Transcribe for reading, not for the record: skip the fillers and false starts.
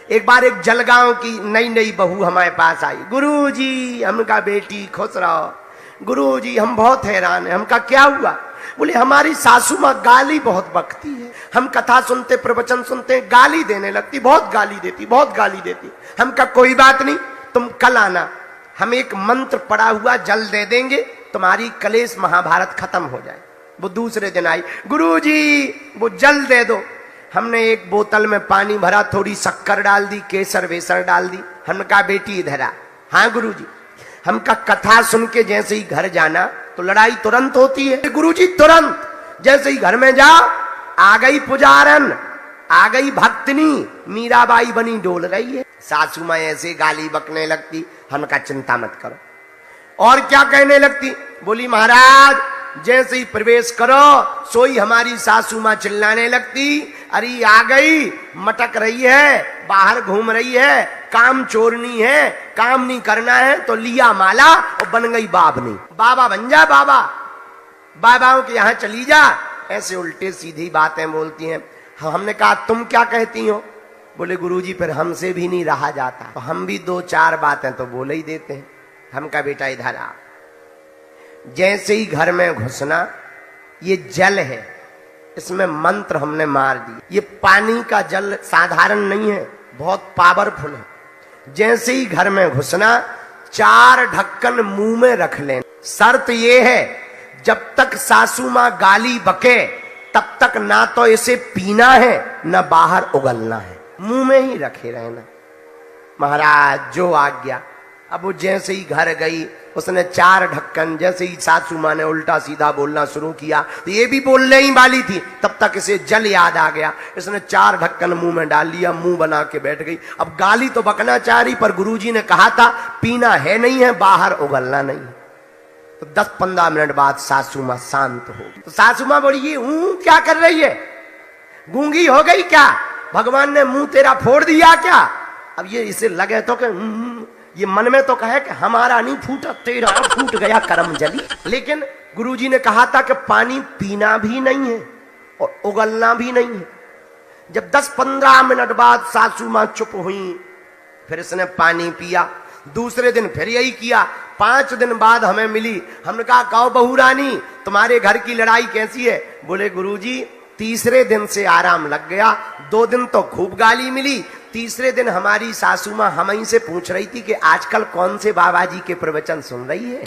एक बार एक जलगांव की नई नई बहू हमारे पास आई। गुरुजी, हमका बेटी खुश रहो। गुरुजी, हम बहुत हैरान हैं। हमका क्या हुआ? बोले हमारी सासू माँ गाली बहुत बकती है। हम कथा सुनते, प्रवचन सुनते, गाली देने लगती, बहुत गाली देती, बहुत गाली देती। हमका कोई बात नहीं, तुम कल आना, हम एक मंत्र पड़ा हुआ जल दे देंगे, तुम्हारी कलेश महाभारत खत्म हो जाए। वो दूसरे दिन आई। गुरुजी, वो जल दे दो। हमने एक बोतल में पानी भरा, थोड़ी शक्कर डाल दी, केसर वेसर डाल दी। हमने कहा बेटी इधर आ। हाँ गुरुजी। हमका कथा सुन के जैसे ही घर जाना तो लड़ाई तुरंत होती है। गुरुजी तुरंत जैसे ही घर में जाओ, आ गई पुजारन, आ गई भक्तनी, मीराबाई बनी डोल रही है। सासू माँ ऐसे गाली बकने लगती। हमका चिंता मत करो। और क्या कहने लगती? बोली महाराज जैसे ही प्रवेश करो सोई हमारी सासू माँ चिल्लाने लगती, अरे आ गई, मटक रही है, बाहर घूम रही है, काम चोरनी है, काम नहीं करना है तो लिया माला और बन गई बाबनी। बाबा बन जा, बाबा, बाबाओं के यहाँ चली जा। ऐसे उल्टे सीधी बातें बोलती हैं। हमने कहा तुम क्या कहती हो? बोले गुरुजी फिर हमसे भी नहीं रहा जाता, तो हम भी दो चार बातें तो बोले ही देते हैं। हम का बेटा इधर आ। जैसे ही घर में घुसना, ये जल है, इसमें मंत्र हमने मार दिए। ये पानी का जल साधारण नहीं है, बहुत पावरफुल है। जैसे ही घर में घुसना, 4 ढक्कन मुंह में रख लेना। शर्त ये है जब तक सासू माँ गाली बके तब तक ना तो इसे पीना है ना बाहर उगलना है, मुंह में ही रखे रहना। महाराज जो आज्ञा। अब वो जैसे ही घर गई, उसने 4 ढक्कन, जैसे ही सासू माँ ने उल्टा सीधा बोलना शुरू किया तो ये भी बोलने ही वाली थी, तब तक इसे जल याद आ गया। इसने 4 ढक्कन मुंह में डाल लिया, मुंह बना के बैठ गई। अब गाली तो बकना चाह रही, पर गुरुजी ने कहा था पीना है नहीं है, बाहर उगलना नहीं है। तो 10-15 मिनट बाद सासू माँ शांत हो गई। तो सासू माँ बोली ये क्या कर रही है? गूंगी हो गई क्या? भगवान ने मुंह तेरा फोड़ दिया क्या? अब ये इसे लगे तो कि ये मन में तो कहे कि हमारा नहीं फूटा, तेरा फूट गया करम जली। लेकिन गुरुजी ने कहा था कि पानी पीना भी नहीं है और उगलना भी नहीं है। जब 10-15 मिनट बाद सासू माँ चुप हुई, फिर इसने पानी पिया। दूसरे दिन फिर यही किया। 5 दिन बाद हमें मिली। हमने कहा कहो बहू रानी, तुम्हारे घर की लड़ाई कैसी है? बोले गुरुजी तीसरे दिन से आराम लग गया। 2 दिन तो खूब गाली मिली। तीसरे दिन हमारी सासू माँ हम ही से पूछ रही थी कि आजकल कौन से बाबा जी के प्रवचन सुन रही है।